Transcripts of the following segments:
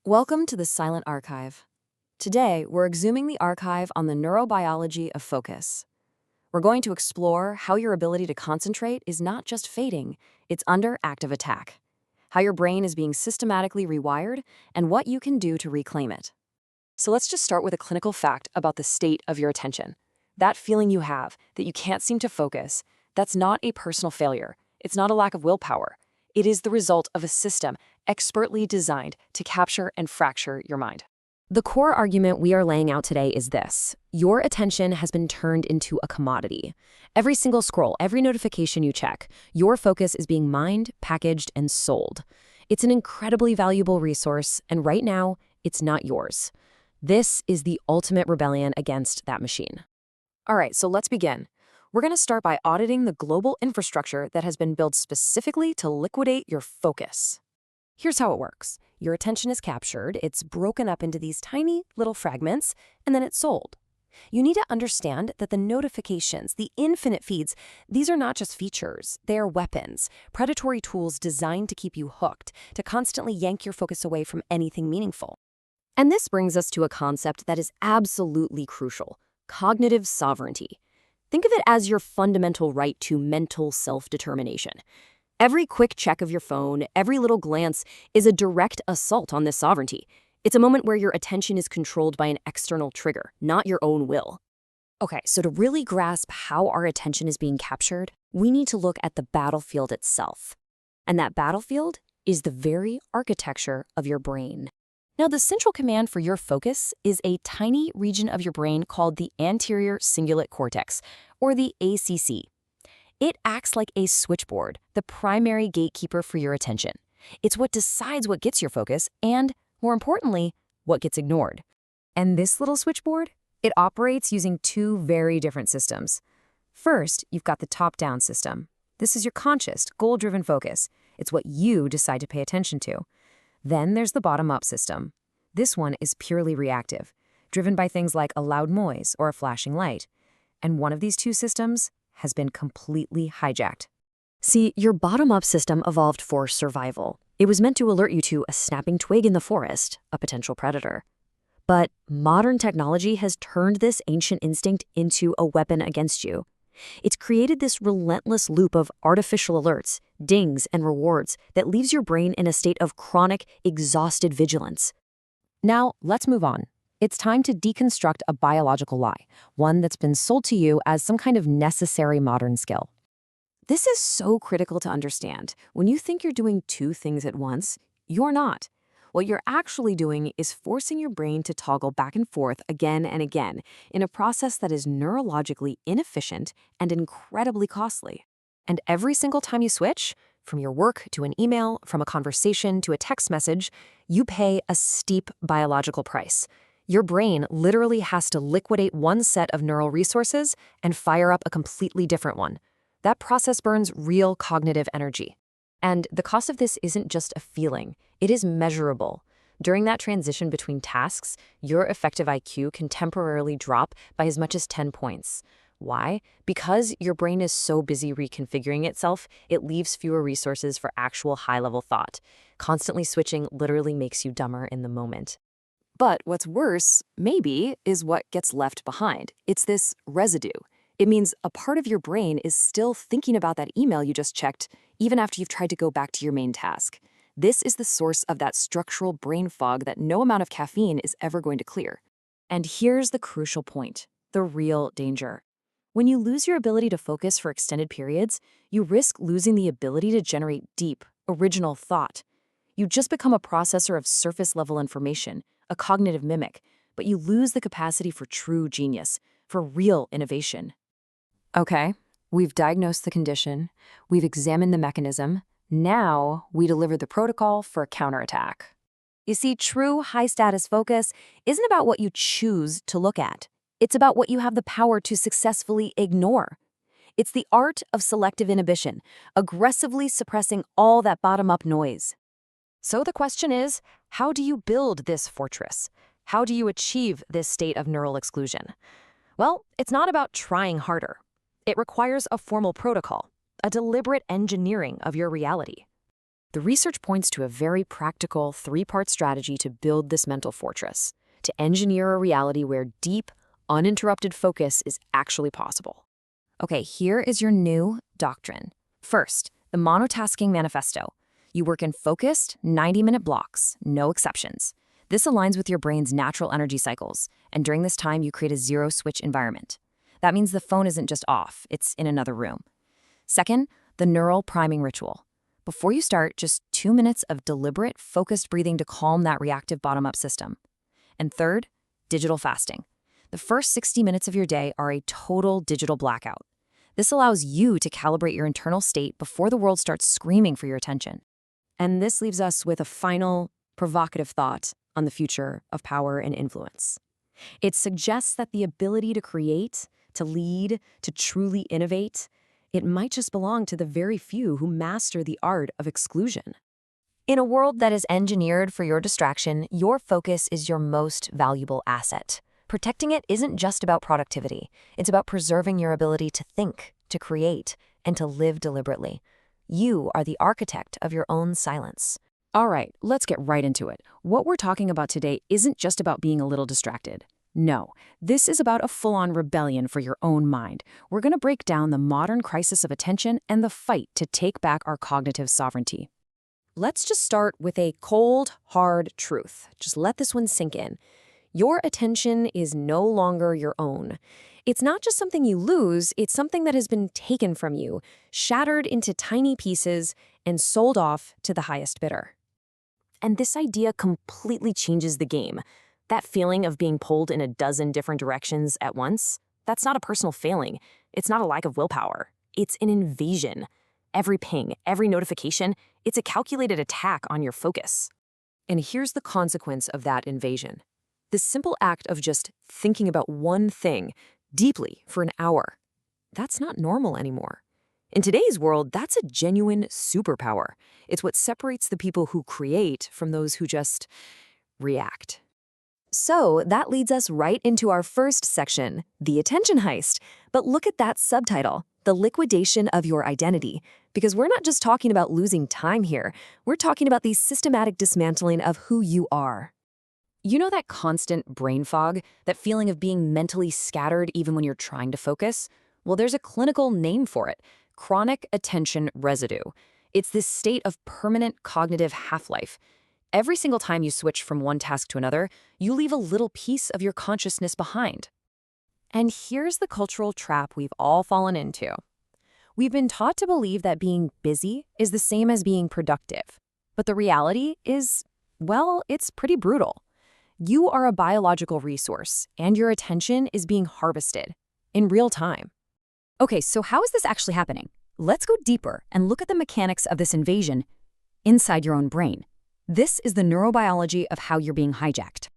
Welcome to the Silent Archive. Today, we're exhuming the archive on the neurobiology of focus. We're going to explore how your ability to concentrate is not just fading, it's under active attack, how your brain is being systematically rewired, and what you can do to reclaim it. So let's just start with a clinical fact about the state of your attention. That feeling you have that you can't seem to focus, that's not a personal failure. It's not a lack of willpower. It is the result of a system expertly designed to capture and fracture your mind. The core argument we are laying out today is this: your attention has been turned into a commodity. Every single scroll, every notification you check, your focus is being mined, packaged, and sold. It's an incredibly valuable resource, and right now, it's not yours. This is the ultimate rebellion against that machine. All right, so let's begin. We're going to start by auditing the global infrastructure that has been built specifically to liquidate your focus. Here's how it works. Your attention is captured, it's broken up into these tiny little fragments, and then it's sold. You need to understand that the notifications, the infinite feeds, these are not just features, they are weapons, predatory tools designed to keep you hooked, to constantly yank your focus away from anything meaningful. And this brings us to a concept that is absolutely crucial: cognitive sovereignty. Think of it as your fundamental right to mental self-determination. Every quick check of your phone, every little glance is a direct assault on this sovereignty. It's a moment where your attention is controlled by an external trigger, not your own will. Okay, so to really grasp how our attention is being captured, we need to look at the battlefield itself. And that battlefield is the very architecture of your brain. Now, the central command for your focus is a tiny region of your brain called the Anterior Cingulate Cortex, or the ACC. It acts like a switchboard, the primary gatekeeper for your attention. It's what decides what gets your focus and, more importantly, what gets ignored. And this little switchboard, it operates using two very different systems. First, you've got the top-down system. This is your conscious, goal-driven focus. It's what you decide to pay attention to. Then there's the bottom-up system. This one is purely reactive, driven by things like a loud noise or a flashing light. And one of these two systems has been completely hijacked. See, your bottom-up system evolved for survival. It was meant to alert you to a snapping twig in the forest, a potential predator. But modern technology has turned this ancient instinct into a weapon against you. It's created this relentless loop of artificial alerts, dings, and rewards that leaves your brain in a state of chronic, exhausted vigilance. Now, let's move on. It's time to deconstruct a biological lie, one that's been sold to you as some kind of necessary modern skill. This is so critical to understand. When you think you're doing two things at once, you're not. What you're actually doing is forcing your brain to toggle back and forth again and again in a process that is neurologically inefficient and incredibly costly. And every single time you switch, from your work to an email, from a conversation to a text message, you pay a steep biological price. Your brain literally has to liquidate one set of neural resources and fire up a completely different one. That process burns real cognitive energy. And the cost of this isn't just a feeling, it is measurable. During that transition between tasks, your effective IQ can temporarily drop by as much as 10 points. Why? Because your brain is so busy reconfiguring itself, it leaves fewer resources for actual high-level thought. Constantly switching literally makes you dumber in the moment. But what's worse, maybe, is what gets left behind. It's this residue. It means a part of your brain is still thinking about that email you just checked, even after you've tried to go back to your main task. This is the source of that structural brain fog that no amount of caffeine is ever going to clear. And here's the crucial point, the real danger. When you lose your ability to focus for extended periods, you risk losing the ability to generate deep, original thought. You just become a processor of surface-level information, a cognitive mimic, but you lose the capacity for true genius, for real innovation. Okay, we've diagnosed the condition, we've examined the mechanism, now we deliver the protocol for a counterattack. You see, true high-status focus isn't about what you choose to look at. It's about what you have the power to successfully ignore. It's the art of selective inhibition, aggressively suppressing all that bottom-up noise. So the question is, how do you build this fortress? How do you achieve this state of neural exclusion? Well, it's not about trying harder. It requires a formal protocol, a deliberate engineering of your reality. The research points to a very practical three-part strategy to build this mental fortress, to engineer a reality where deep, uninterrupted focus is actually possible. Okay, here is your new doctrine. First, the monotasking manifesto. You work in focused, 90-minute blocks, no exceptions. This aligns with your brain's natural energy cycles, and during this time, you create a zero-switch environment. That means the phone isn't just off, it's in another room. Second, the neural priming ritual. Before you start, just 2 minutes of deliberate, focused breathing to calm that reactive bottom-up system. And third, digital fasting. The first 60 minutes of your day are a total digital blackout. This allows you to calibrate your internal state before the world starts screaming for your attention. And this leaves us with a final, provocative thought on the future of power and influence. It suggests that the ability to create, to lead, to truly innovate, it might just belong to the very few who master the art of exclusion. In a world that is engineered for your distraction, your focus is your most valuable asset. Protecting it isn't just about productivity. It's about preserving your ability to think, to create, and to live deliberately. You are the architect of your own silence. All right, let's get right into it. What we're talking about today isn't just about being a little distracted. No, this is about a full-on rebellion for your own mind. We're going to break down the modern crisis of attention and the fight to take back our cognitive sovereignty. Let's just start with a cold, hard truth. Just let this one sink in. Your attention is no longer your own. It's not just something you lose, it's something that has been taken from you, shattered into tiny pieces, and sold off to the highest bidder. And this idea completely changes the game. That feeling of being pulled in a dozen different directions at once, that's not a personal failing. It's not a lack of willpower. It's an invasion. Every ping, every notification, it's a calculated attack on your focus. And here's the consequence of that invasion. The simple act of just thinking about one thing deeply for an hour, that's not normal anymore. In today's world, that's a genuine superpower. It's what separates the people who create from those who just react. So that leads us right into our first section, the attention heist. But look at that subtitle, the liquidation of your identity. Because we're not just talking about losing time here. We're talking about the systematic dismantling of who you are. You know that constant brain fog, that feeling of being mentally scattered even when you're trying to focus? Well, there's a clinical name for it, chronic attention residue. It's this state of permanent cognitive half-life. Every single time you switch from one task to another, you leave a little piece of your consciousness behind. And here's the cultural trap we've all fallen into. We've been taught to believe that being busy is the same as being productive. But the reality is, well, it's pretty brutal. You are a biological resource, and your attention is being harvested in real time. Okay, so how is this actually happening? Let's go deeper and look at the mechanics of this invasion inside your own brain. This is the neurobiology of how you're being hijacked.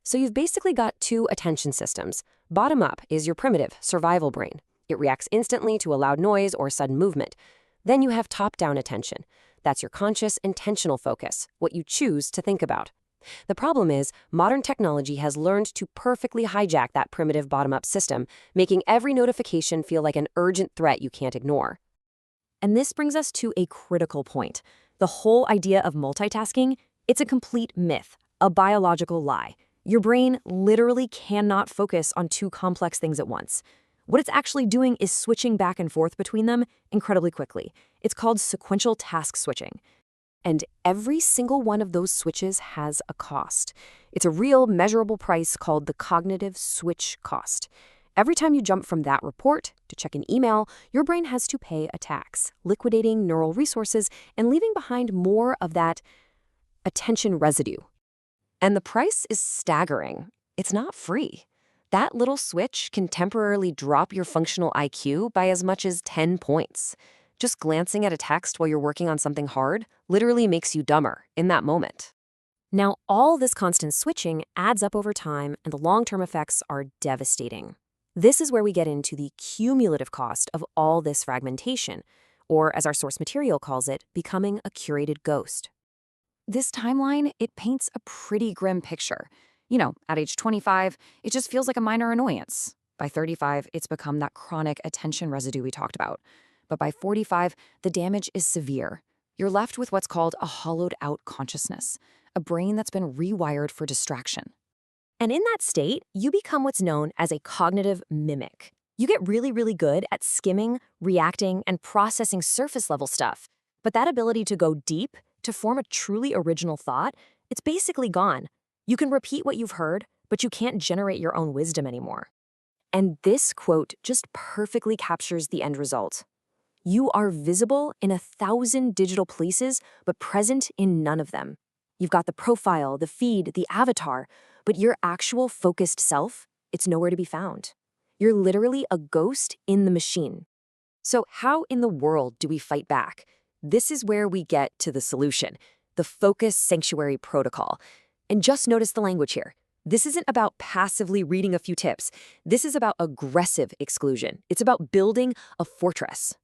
So you've basically got two attention systems. Bottom up is your primitive, survival brain. It reacts instantly to a loud noise or sudden movement. Then you have top-down attention. That's your conscious, intentional focus, what you choose to think about. The problem is, modern technology has learned to perfectly hijack that primitive bottom-up system, making every notification feel like an urgent threat you can't ignore. And this brings us to a critical point. The whole idea of multitasking, it's a complete myth, a biological lie. Your brain literally cannot focus on two complex things at once. What it's actually doing is switching back and forth between them incredibly quickly. It's called sequential task switching. And every single one of those switches has a cost. It's a real measurable price called the cognitive switch cost. Every time you jump from that report to check an email, your brain has to pay a tax, liquidating neural resources and leaving behind more of that attention residue. And the price is staggering. It's not free. That little switch can temporarily drop your functional IQ by as much as 10 points. Just glancing at a text while you're working on something hard literally makes you dumber in that moment. Now, all this constant switching adds up over time, and the long-term effects are devastating. This is where we get into the cumulative cost of all this fragmentation, or as our source material calls it, becoming a curated ghost. This timeline, it paints a pretty grim picture. You know, at age 25, it just feels like a minor annoyance. By 35, it's become that chronic attention residue we talked about. But by 45, the damage is severe. You're left with what's called a hollowed-out consciousness, a brain that's been rewired for distraction. And in that state, you become what's known as a cognitive mimic. You get really, really good at skimming, reacting, and processing surface-level stuff. But that ability to go deep, to form a truly original thought, it's basically gone. You can repeat what you've heard, but you can't generate your own wisdom anymore. And this quote just perfectly captures the end result. You are visible in 1,000 digital places, but present in none of them. You've got the profile, the feed, the avatar, but your actual focused self, it's nowhere to be found. You're literally a ghost in the machine. So how in the world do we fight back? This is where we get to the solution, the Focus Sanctuary Protocol. And just notice the language here. This isn't about passively reading a few tips. This is about aggressive exclusion. It's about building a fortress.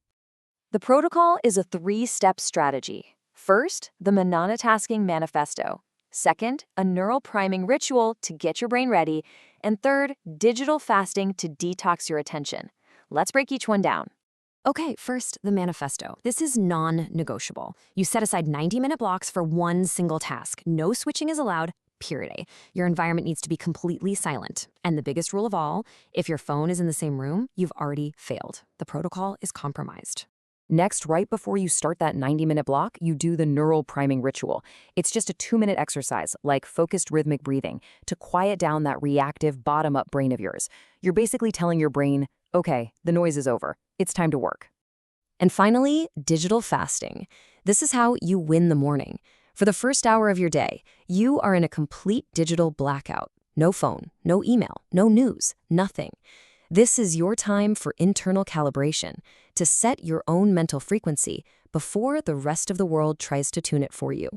The protocol is a 3-step strategy. First, the monotasking manifesto. Second, a neural priming ritual to get your brain ready. And third, digital fasting to detox your attention. Let's break each one down. Okay, first, the manifesto. This is non-negotiable. You set aside 90-minute blocks for one single task. No switching is allowed, period. Your environment needs to be completely silent. And the biggest rule of all, if your phone is in the same room, you've already failed. The protocol is compromised. Next, right before you start that 90-minute block, you do the neural priming ritual. It's just a 2-minute exercise, like focused rhythmic breathing, to quiet down that reactive bottom-up brain of yours. You're basically telling your brain, okay, the noise is over. It's time to work. And finally, digital fasting. This is how you win the morning. For the first hour of your day, you are in a complete digital blackout. No phone, no email, no news, nothing. This is your time for internal calibration, to set your own mental frequency before the rest of the world tries to tune it for you.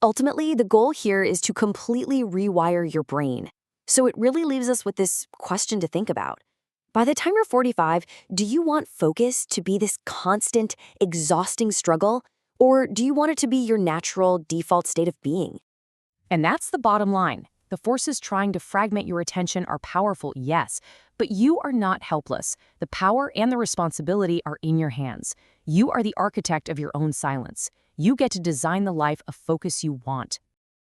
Ultimately, the goal here is to completely rewire your brain. So it really leaves us with this question to think about. By the time you're 45, do you want focus to be this constant, exhausting struggle? Or do you want it to be your natural, default state of being? And that's the bottom line. The forces trying to fragment your attention are powerful, yes, but you are not helpless. The power and the responsibility are in your hands. You are the architect of your own silence. You get to design the life of focus you want.